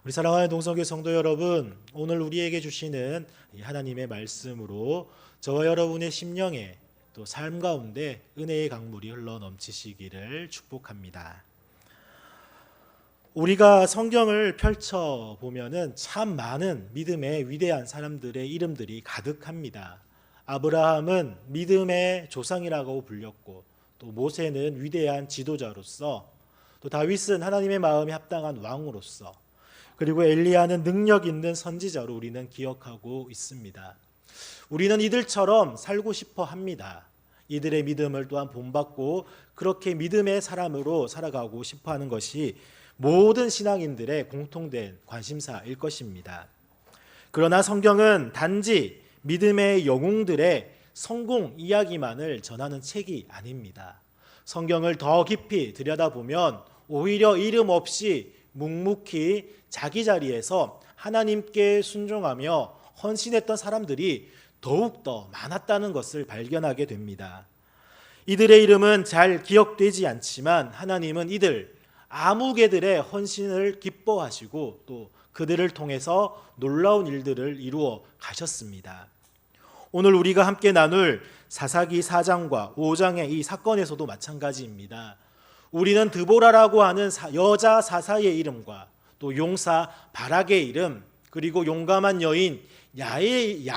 우리 사랑하는 동성교 성도 여러분, 오늘 우리에게 주시는 이 하나님의 말씀으로 저와 여러분의 심령에 또 삶 가운데 은혜의 강물이 흘러 넘치시기를 축복합니다. 우리가 성경을 펼쳐 보면은 참 많은 믿음의 위대한 사람들의 이름들이 가득합니다. 아브라함은 믿음의 조상이라고 불렸고, 또 모세는 위대한 지도자로서, 또 다윗은 하나님의 마음에 합당한 왕으로서, 그리고 엘리야는 능력 있는 선지자로 우리는 기억하고 있습니다. 우리는 이들처럼 살고 싶어 합니다. 이들의 믿음을 또한 본받고 그렇게 믿음의 사람으로 살아가고 싶어 하는 것이 모든 신앙인들의 공통된 관심사일 것입니다. 그러나 성경은 단지 믿음의 영웅들의 성공 이야기만을 전하는 책이 아닙니다. 성경을 더 깊이 들여다보면 오히려 이름 없이 묵묵히 자기 자리에서 하나님께 순종하며 헌신했던 사람들이 더욱더 많았다는 것을 발견하게 됩니다. 이들의 이름은 잘 기억되지 않지만 하나님은 이들 아무개들의 헌신을 기뻐하시고 또 그들을 통해서 놀라운 일들을 이루어 가셨습니다. 오늘 우리가 함께 나눌 사사기 4장과 5장의 이 사건에서도 마찬가지입니다. 우리는 드보라라고 하는 여자 사사의 이름과 또 용사 바락의 이름, 그리고 용감한 여인 야엘의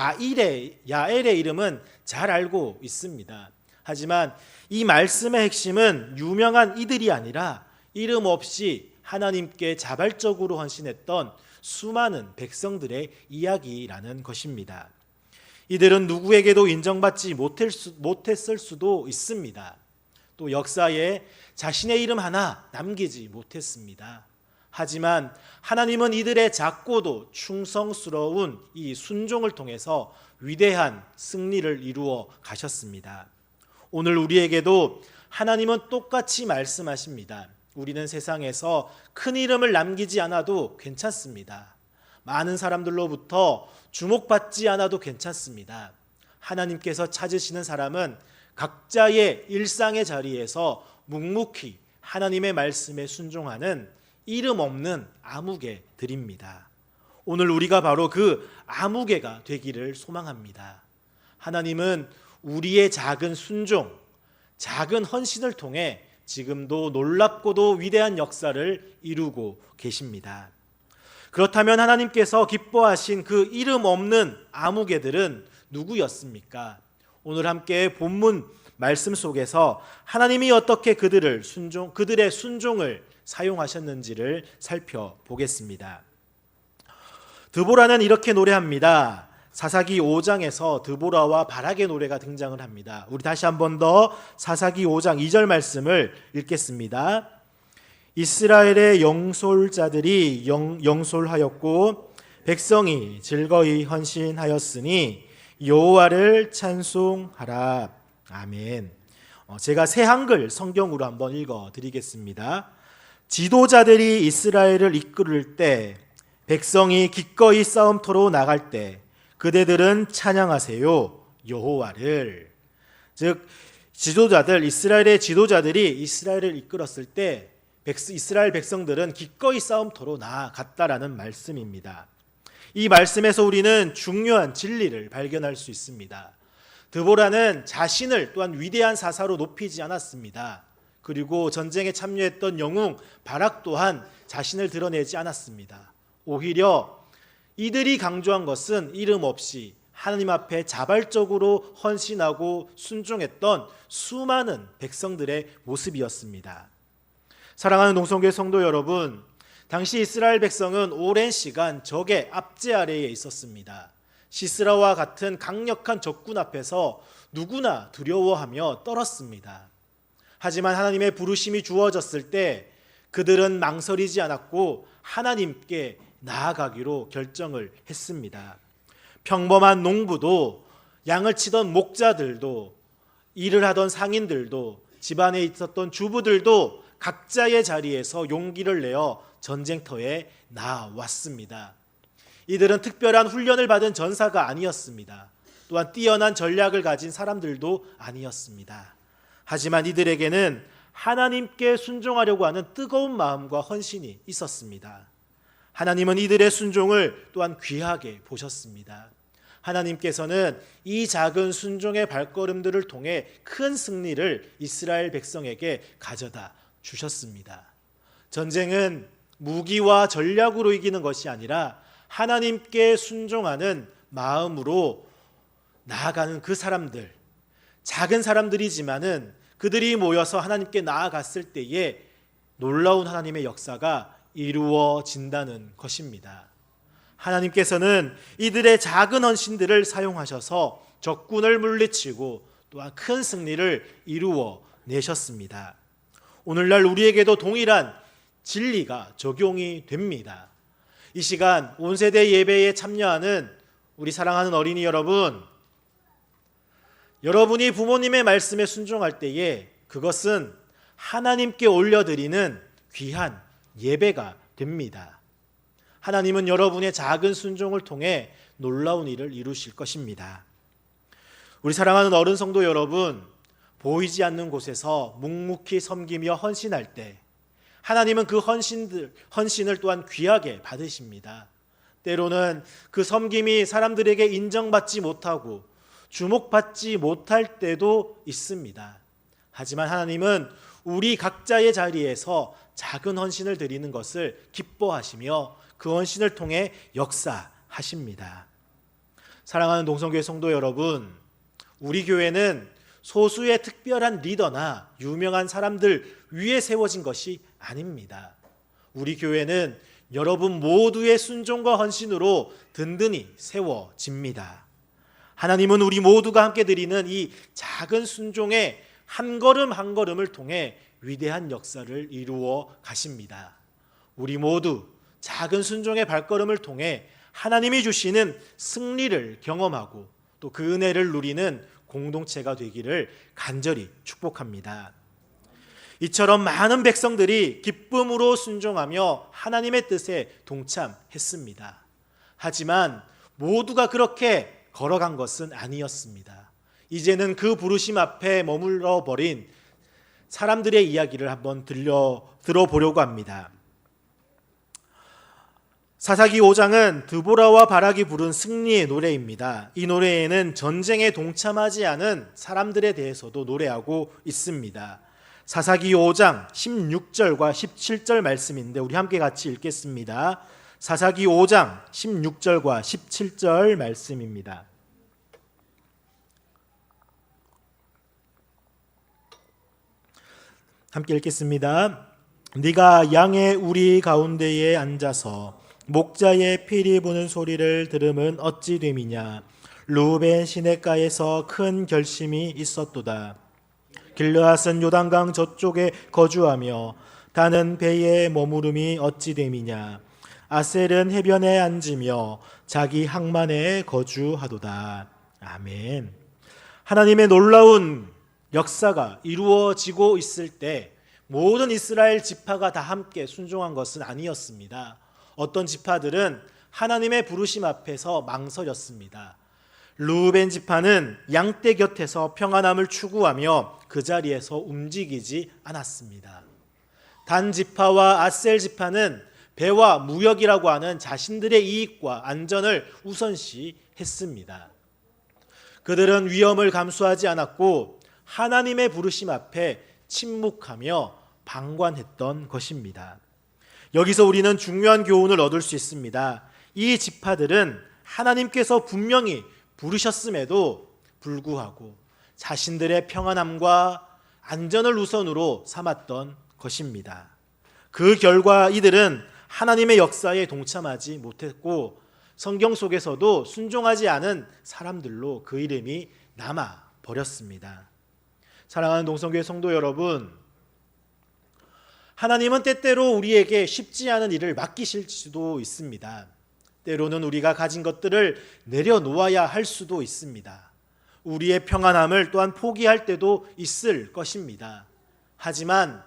이름은 잘 알고 있습니다. 하지만 이 말씀의 핵심은 유명한 이들이 아니라 이름 없이 하나님께 자발적으로 헌신했던 수많은 백성들의 이야기라는 것입니다. 이들은 누구에게도 인정받지 못했을 수도 있습니다. 또 역사에 자신의 이름 하나 남기지 못했습니다. 하지만 하나님은 이들의 작고도 충성스러운 이 순종을 통해서 위대한 승리를 이루어 가셨습니다. 오늘 우리에게도 하나님은 똑같이 말씀하십니다. 우리는 세상에서 큰 이름을 남기지 않아도 괜찮습니다. 많은 사람들로부터 주목받지 않아도 괜찮습니다. 하나님께서 찾으시는 사람은 각자의 일상의 자리에서 묵묵히 하나님의 말씀에 순종하는 이름 없는 아무개들입니다. 오늘 우리가 바로 그 아무개가 되기를 소망합니다. 하나님은 우리의 작은 순종, 작은 헌신을 통해 지금도 놀랍고도 위대한 역사를 이루고 계십니다. 그렇다면 하나님께서 기뻐하신 그 이름 없는 아무개들은 누구였습니까? 오늘 함께 본문 말씀 속에서 하나님이 어떻게 그들의 순종을 사용하셨는지를 살펴보겠습니다. 드보라는 이렇게 노래합니다. 사사기 5장에서 드보라와 바락의 노래가 등장을 합니다. 우리 다시 한 번 더 사사기 5장 2절 말씀을 읽겠습니다. 이스라엘의 영솔자들이 영솔하였고 백성이 즐거이 헌신하였으니 여호와를 찬송하라. 아멘. 제가 새 한글 성경으로 한번 읽어드리겠습니다. 지도자들이 이스라엘을 이끌을 때, 백성이 기꺼이 싸움터로 나갈 때 그대들은 찬양하세요 여호와를. 즉 이스라엘의 지도자들이 이스라엘을 이끌었을 때 이스라엘 백성들은 기꺼이 싸움터로 나아갔다라는 말씀입니다. 이 말씀에서 우리는 중요한 진리를 발견할 수 있습니다. 드보라는 자신을 또한 위대한 사사로 높이지 않았습니다. 그리고 전쟁에 참여했던 영웅 바락 또한 자신을 드러내지 않았습니다. 오히려 이들이 강조한 것은 이름 없이 하나님 앞에 자발적으로 헌신하고 순종했던 수많은 백성들의 모습이었습니다. 사랑하는 동성교회 성도 여러분, 당시 이스라엘 백성은 오랜 시간 적의 압제 아래에 있었습니다. 시스라와 같은 강력한 적군 앞에서 누구나 두려워하며 떨었습니다. 하지만 하나님의 부르심이 주어졌을 때 그들은 망설이지 않았고 하나님께 나아가기로 결정을 했습니다. 평범한 농부도, 양을 치던 목자들도, 일을 하던 상인들도, 집안에 있었던 주부들도 각자의 자리에서 용기를 내어 전쟁터에 나왔습니다. 이들은 특별한 훈련을 받은 전사가 아니었습니다. 또한 뛰어난 전략을 가진 사람들도 아니었습니다. 하지만 이들에게는 하나님께 순종하려고 하는 뜨거운 마음과 헌신이 있었습니다. 하나님은 이들의 순종을 또한 귀하게 보셨습니다. 하나님께서는 이 작은 순종의 발걸음들을 통해 큰 승리를 이스라엘 백성에게 가져다 주셨습니다. 전쟁은 무기와 전략으로 이기는 것이 아니라 하나님께 순종하는 마음으로 나아가는 그 사람들, 작은 사람들이지만은 그들이 모여서 하나님께 나아갔을 때에 놀라운 하나님의 역사가 이루어진다는 것입니다. 하나님께서는 이들의 작은 헌신들을 사용하셔서 적군을 물리치고 또한 큰 승리를 이루어 내셨습니다. 오늘날 우리에게도 동일한 진리가 적용이 됩니다. 이 시간 온세대 예배에 참여하는 우리 사랑하는 어린이 여러분, 여러분이 부모님의 말씀에 순종할 때에 그것은 하나님께 올려드리는 귀한 예배가 됩니다. 하나님은 여러분의 작은 순종을 통해 놀라운 일을 이루실 것입니다. 우리 사랑하는 어른 성도 여러분, 보이지 않는 곳에서 묵묵히 섬기며 헌신할 때 하나님은 그 헌신을 또한 귀하게 받으십니다. 때로는 그 섬김이 사람들에게 인정받지 못하고 주목받지 못할 때도 있습니다. 하지만 하나님은 우리 각자의 자리에서 작은 헌신을 드리는 것을 기뻐하시며 그 헌신을 통해 역사하십니다. 사랑하는 동성교회 성도 여러분, 우리 교회는 소수의 특별한 리더나 유명한 사람들 위에 세워진 것이 아닙니다. 우리 교회는 여러분 모두의 순종과 헌신으로 든든히 세워집니다. 하나님은 우리 모두가 함께 드리는 이 작은 순종의 한 걸음 한 걸음을 통해 위대한 역사를 이루어 가십니다. 우리 모두 작은 순종의 발걸음을 통해 하나님이 주시는 승리를 경험하고 또 그 은혜를 누리는 공동체가 되기를 간절히 축복합니다. 이처럼 많은 백성들이 기쁨으로 순종하며 하나님의 뜻에 동참했습니다. 하지만 모두가 그렇게 걸어간 것은 아니었습니다. 이제는 그 부르심 앞에 머물러 버린 사람들의 이야기를 한번 들어보려고 합니다. 사사기 5장은 드보라와 바락이 부른 승리의 노래입니다. 이 노래에는 전쟁에 동참하지 않은 사람들에 대해서도 노래하고 있습니다. 사사기 5장 16절과 17절 말씀인데 우리 함께 같이 읽겠습니다. 사사기 5장 16절과 17절 말씀입니다. 함께 읽겠습니다. 네가 양의 우리 가운데에 앉아서 목자의 피리 부는 소리를 들으면 어찌 됨이냐. 루벤 시냇가에서 큰 결심이 있었도다. 길르앗은 요단강 저쪽에 거주하며 다는 배에 머무름이 어찌 됨이냐. 아셀은 해변에 앉으며 자기 항만에 거주하도다. 아멘. 하나님의 놀라운 역사가 이루어지고 있을 때 모든 이스라엘 지파가 다 함께 순종한 것은 아니었습니다. 어떤 지파들은 하나님의 부르심 앞에서 망설였습니다. 르우벤 지파는 양떼 곁에서 평안함을 추구하며 그 자리에서 움직이지 않았습니다. 단 지파와 아셀 지파는 배와 무역이라고 하는 자신들의 이익과 안전을 우선시했습니다. 그들은 위험을 감수하지 않았고 하나님의 부르심 앞에 침묵하며 방관했던 것입니다. 여기서 우리는 중요한 교훈을 얻을 수 있습니다. 이 지파들은 하나님께서 분명히 부르셨음에도 불구하고 자신들의 평안함과 안전을 우선으로 삼았던 것입니다. 그 결과 이들은 하나님의 역사에 동참하지 못했고 성경 속에서도 순종하지 않은 사람들로 그 이름이 남아 버렸습니다. 사랑하는 동성교회 성도 여러분, 하나님은 때때로 우리에게 쉽지 않은 일을 맡기실 수도 있습니다. 때로는 우리가 가진 것들을 내려놓아야 할 수도 있습니다. 우리의 평안함을 또한 포기할 때도 있을 것입니다. 하지만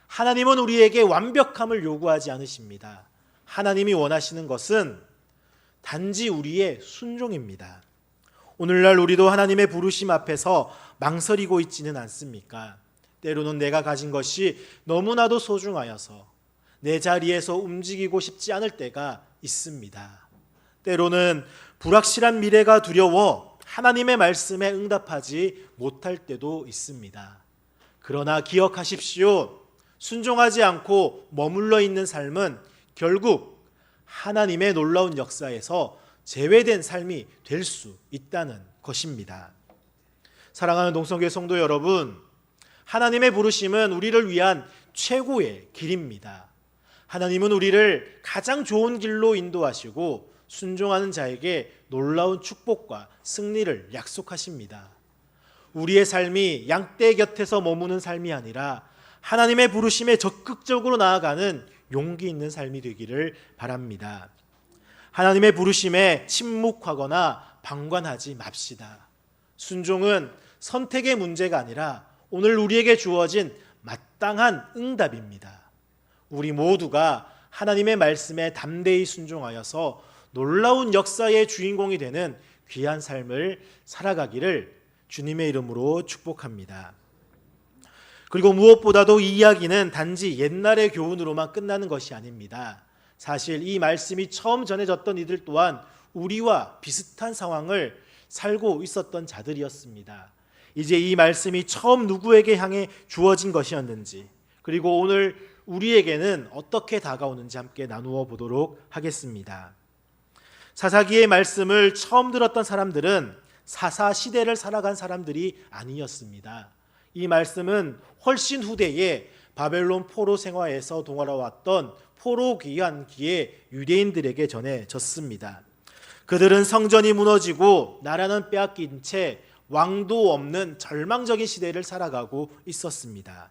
하나님은 우리에게 완벽함을 요구하지 않으십니다. 하나님이 원하시는 것은 단지 우리의 순종입니다. 오늘날 우리도 하나님의 부르심 앞에서 망설이고 있지는 않습니까? 때로는 내가 가진 것이 너무나도 소중하여서, 내 자리에서 움직이고 싶지 않을 때가 있습니다. 때로는 불확실한 미래가 두려워 하나님의 말씀에 응답하지 못할 때도 있습니다. 그러나 기억하십시오. 순종하지 않고 머물러 있는 삶은 결국 하나님의 놀라운 역사에서 제외된 삶이 될 수 있다는 것입니다. 사랑하는 동성교회 성도 여러분, 하나님의 부르심은 우리를 위한 최고의 길입니다. 하나님은 우리를 가장 좋은 길로 인도하시고 순종하는 자에게 놀라운 축복과 승리를 약속하십니다. 우리의 삶이 양떼 곁에서 머무는 삶이 아니라 하나님의 부르심에 적극적으로 나아가는 용기 있는 삶이 되기를 바랍니다. 하나님의 부르심에 침묵하거나 방관하지 맙시다. 순종은 선택의 문제가 아니라 오늘 우리에게 주어진 마땅한 응답입니다. 우리 모두가 하나님의 말씀에 담대히 순종하여서 놀라운 역사의 주인공이 되는 귀한 삶을 살아가기를 주님의 이름으로 축복합니다. 그리고 무엇보다도 이 이야기는 단지 옛날의 교훈으로만 끝나는 것이 아닙니다. 사실 이 말씀이 처음 전해졌던 이들 또한 우리와 비슷한 상황을 살고 있었던 자들이었습니다. 이제 이 말씀이 처음 누구에게 향해 주어진 것이었는지, 그리고 오늘 우리에게는 어떻게 다가오는지 함께 나누어 보도록 하겠습니다. 사사기의 말씀을 처음 들었던 사람들은 사사 시대를 살아간 사람들이 아니었습니다. 이 말씀은 훨씬 후대에 바벨론 포로 생활에서 동원해왔던 포로 귀환기에 유대인들에게 전해졌습니다. 그들은 성전이 무너지고 나라는 빼앗긴 채 왕도 없는 절망적인 시대를 살아가고 있었습니다.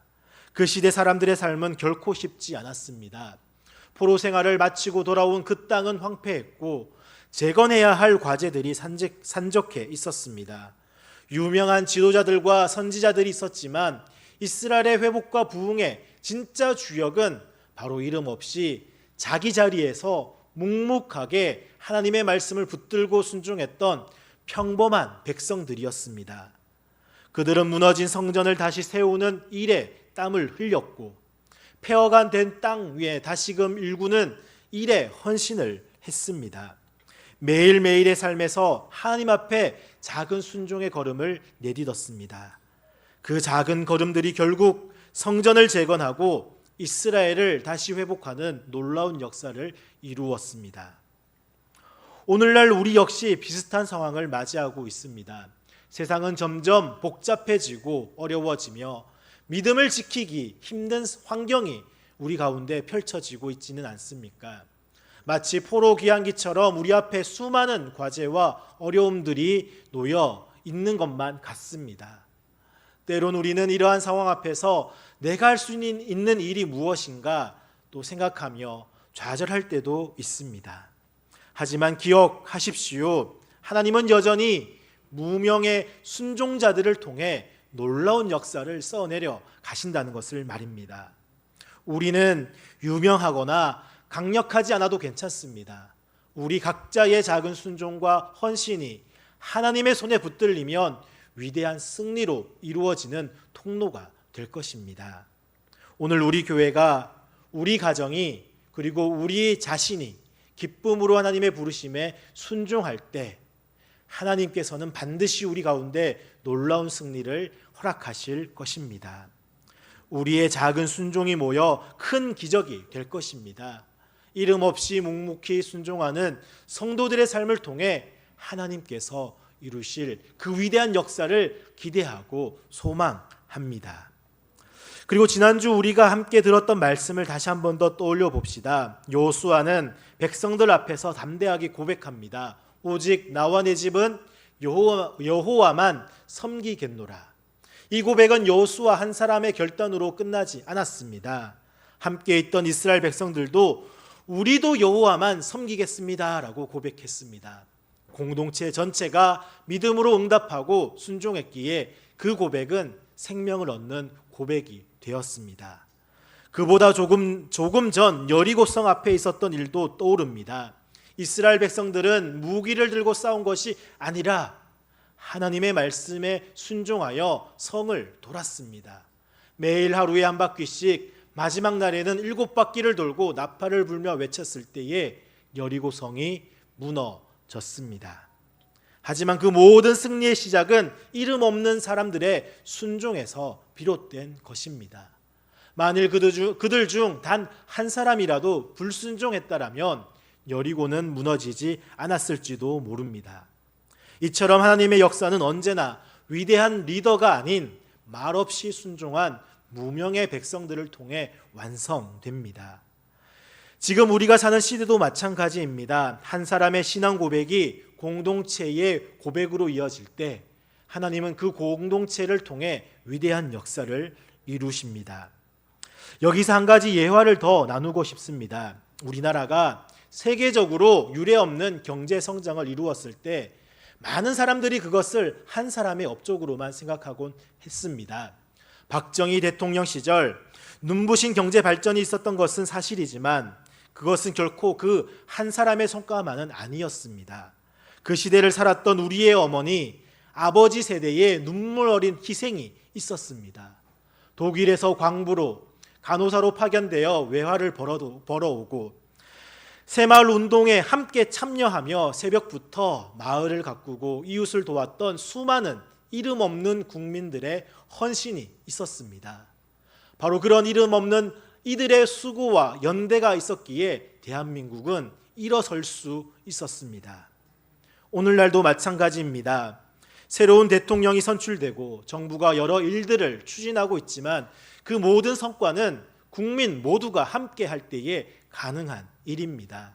그 시대 사람들의 삶은 결코 쉽지 않았습니다. 포로 생활을 마치고 돌아온 그 땅은 황폐했고 재건해야 할 과제들이 산적해 있었습니다. 유명한 지도자들과 선지자들이 있었지만 이스라엘의 회복과 부흥의 진짜 주역은 바로 이름 없이 자기 자리에서 묵묵하게 하나님의 말씀을 붙들고 순종했던 평범한 백성들이었습니다. 그들은 무너진 성전을 다시 세우는 일에 땀을 흘렸고 폐허가 된 땅 위에 다시금 일구는 일에 헌신을 했습니다. 매일매일의 삶에서 하나님 앞에 작은 순종의 걸음을 내딛었습니다. 그 작은 걸음들이 결국 성전을 재건하고 이스라엘을 다시 회복하는 놀라운 역사를 이루었습니다. 오늘날 우리 역시 비슷한 상황을 맞이하고 있습니다. 세상은 점점 복잡해지고 어려워지며 믿음을 지키기 힘든 환경이 우리 가운데 펼쳐지고 있지는 않습니까? 마치 포로 귀환기처럼 우리 앞에 수많은 과제와 어려움들이 놓여 있는 것만 같습니다. 때론 우리는 이러한 상황 앞에서 내가 할 수 있는 일이 무엇인가 또 생각하며 좌절할 때도 있습니다. 하지만 기억하십시오. 하나님은 여전히 무명의 순종자들을 통해 놀라운 역사를 써내려 가신다는 것을 말입니다. 우리는 유명하거나 강력하지 않아도 괜찮습니다. 우리 각자의 작은 순종과 헌신이 하나님의 손에 붙들리면 위대한 승리로 이루어지는 통로가 될 것입니다. 오늘 우리 교회가, 우리 가정이, 그리고 우리 자신이 기쁨으로 하나님의 부르심에 순종할 때 하나님께서는 반드시 우리 가운데 놀라운 승리를 허락하실 것입니다. 우리의 작은 순종이 모여 큰 기적이 될 것입니다. 이름 없이 묵묵히 순종하는 성도들의 삶을 통해 하나님께서 이루실 그 위대한 역사를 기대하고 소망합니다. 그리고 지난주 우리가 함께 들었던 말씀을 다시 한 번 더 떠올려 봅시다. 여호수아는 백성들 앞에서 담대하게 고백합니다. 오직 나와 내 집은 여호와만 섬기겠노라. 이 고백은 여호수아 한 사람의 결단으로 끝나지 않았습니다. 함께 있던 이스라엘 백성들도 우리도 여호와만 섬기겠습니다 라고 고백했습니다. 공동체 전체가 믿음으로 응답하고 순종했기에 그 고백은 생명을 얻는 고백이 되었습니다. 그보다 조금 전 여리고성 앞에 있었던 일도 떠오릅니다. 이스라엘 백성들은 무기를 들고 싸운 것이 아니라 하나님의 말씀에 순종하여 성을 돌았습니다. 매일 하루에 한 바퀴씩 마지막 날에는 7바퀴를 돌고 나팔을 불며 외쳤을 때에 여리고성이 무너졌습니다. 하지만 그 모든 승리의 시작은 이름 없는 사람들의 순종에서 비롯된 것입니다. 만일 그들 중 단 한 사람이라도 불순종했다라면 여리고는 무너지지 않았을지도 모릅니다. 이처럼 하나님의 역사는 언제나 위대한 리더가 아닌 말없이 순종한 무명의 백성들을 통해 완성됩니다. 지금 우리가 사는 시대도 마찬가지입니다. 한 사람의 신앙 고백이 공동체의 고백으로 이어질 때 하나님은 그 공동체를 통해 위대한 역사를 이루십니다. 여기서 한 가지 예화를 더 나누고 싶습니다. 우리나라가 세계적으로 유례없는 경제 성장을 이루었을 때 많은 사람들이 그것을 한 사람의 업적으로만 생각하곤 했습니다. 박정희 대통령 시절 눈부신 경제 발전이 있었던 것은 사실이지만 그것은 결코 그 한 사람의 성과만은 아니었습니다. 그 시대를 살았던 우리의 어머니, 아버지 세대의 눈물 어린 희생이 있었습니다. 독일에서 광부로, 간호사로 파견되어 외화를 벌어오고 새마을 운동에 함께 참여하며 새벽부터 마을을 가꾸고 이웃을 도왔던 수많은 이름 없는 국민들의 헌신이 있었습니다. 바로 그런 이름 없는 이들의 수고와 연대가 있었기에 대한민국은 일어설 수 있었습니다. 오늘날도 마찬가지입니다. 새로운 대통령이 선출되고 정부가 여러 일들을 추진하고 있지만 그 모든 성과는 국민 모두가 함께 할 때에 가능한 일입니다.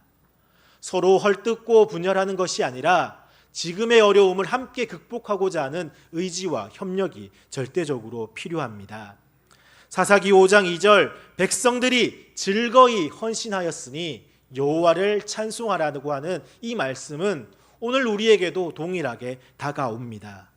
서로 헐뜯고 분열하는 것이 아니라 지금의 어려움을 함께 극복하고자 하는 의지와 협력이 절대적으로 필요합니다. 사사기 5장 2절 백성들이 즐거이 헌신하였으니 여호와를 찬송하라고 하는 이 말씀은 오늘 우리에게도 동일하게 다가옵니다.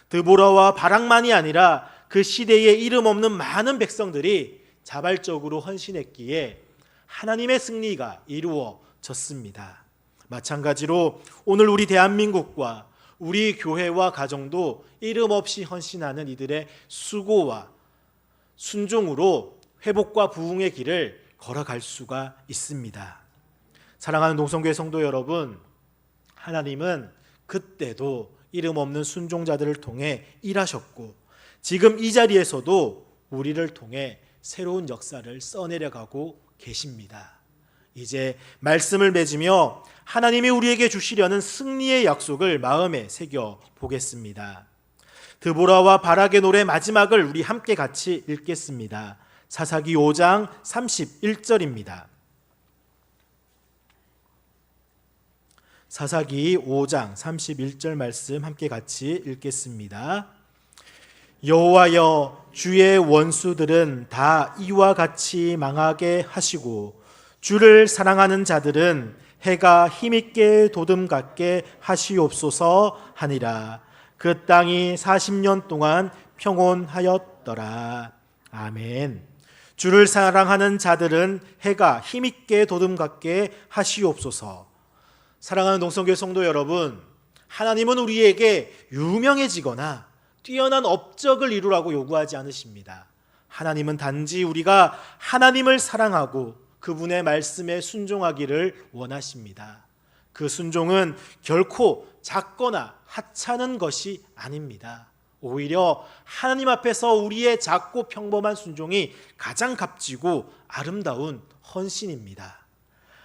드보라와 바락만이 아니라 그 시대에 이름 없는 많은 백성들이 자발적으로 헌신했기에 하나님의 승리가 이루어졌습니다. 마찬가지로 오늘 우리 대한민국과 우리 교회와 가정도 이름 없이 헌신하는 이들의 수고와 순종으로 회복과 부흥의 길을 걸어갈 수가 있습니다. 사랑하는 동성교회 성도 여러분, 하나님은 그때도 이름 없는 순종자들을 통해 일하셨고 지금 이 자리에서도 우리를 통해 새로운 역사를 써내려가고 계십니다. 이제 말씀을 맺으며 하나님이 우리에게 주시려는 승리의 약속을 마음에 새겨 보겠습니다. 드보라와 바락의 노래 마지막을 우리 함께 같이 읽겠습니다. 사사기 5장 31절입니다. 사사기 5장 31절 말씀 함께 같이 읽겠습니다. 여호와여, 주의 원수들은 다 이와 같이 망하게 하시고 주를 사랑하는 자들은 해가 힘있게 도듬같게 하시옵소서 하니라. 그 땅이 40년 동안 평온하였더라. 아멘. 주를 사랑하는 자들은 해가 힘있게 도듬같게 하시옵소서. 사랑하는 동성교회 성도 여러분, 하나님은 우리에게 유명해지거나 뛰어난 업적을 이루라고 요구하지 않으십니다. 하나님은 단지 우리가 하나님을 사랑하고 그분의 말씀에 순종하기를 원하십니다. 그 순종은 결코 작거나 하찮은 것이 아닙니다. 오히려 하나님 앞에서 우리의 작고 평범한 순종이 가장 값지고 아름다운 헌신입니다.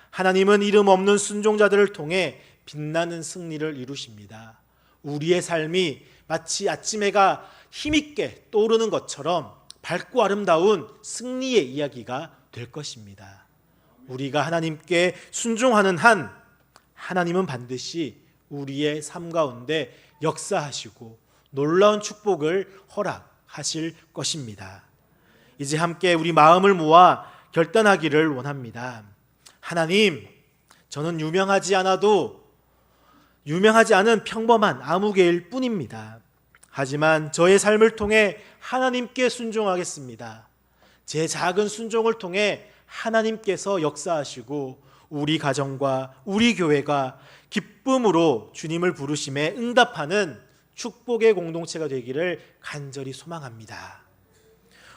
하나님은 이름 없는 순종자들을 통해 빛나는 승리를 이루십니다. 우리의 삶이 마치 아침 해가 힘있게 떠오르는 것처럼 밝고 아름다운 승리의 이야기가 될 것입니다. 우리가 하나님께 순종하는 한 하나님은 반드시 우리의 삶 가운데 역사하시고 놀라운 축복을 허락하실 것입니다. 이제 함께 우리 마음을 모아 결단하기를 원합니다. 하나님, 저는 유명하지 않은 평범한 아무개일 뿐입니다. 하지만 저의 삶을 통해 하나님께 순종하겠습니다. 제 작은 순종을 통해 하나님께서 역사하시고 우리 가정과 우리 교회가 기쁨으로 주님을 부르심에 응답하는 축복의 공동체가 되기를 간절히 소망합니다.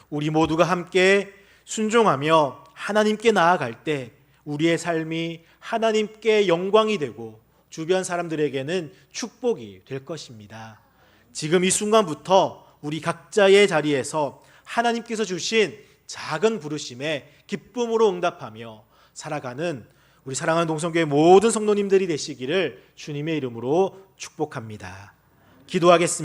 우리 모두가 함께 순종하며 하나님께 나아갈 때 우리의 삶이 하나님께 영광이 되고 주변 사람들에게는 축복이 될 것입니다. 지금 이 순간부터 우리 각자의 자리에서 하나님께서 주신 작은 부르심에 기쁨으로 응답하며 살아가는 우리 사랑하는 동성교회 모든 성도님들이 되시기를 주님의 이름으로 축복합니다. 기도하겠습니다.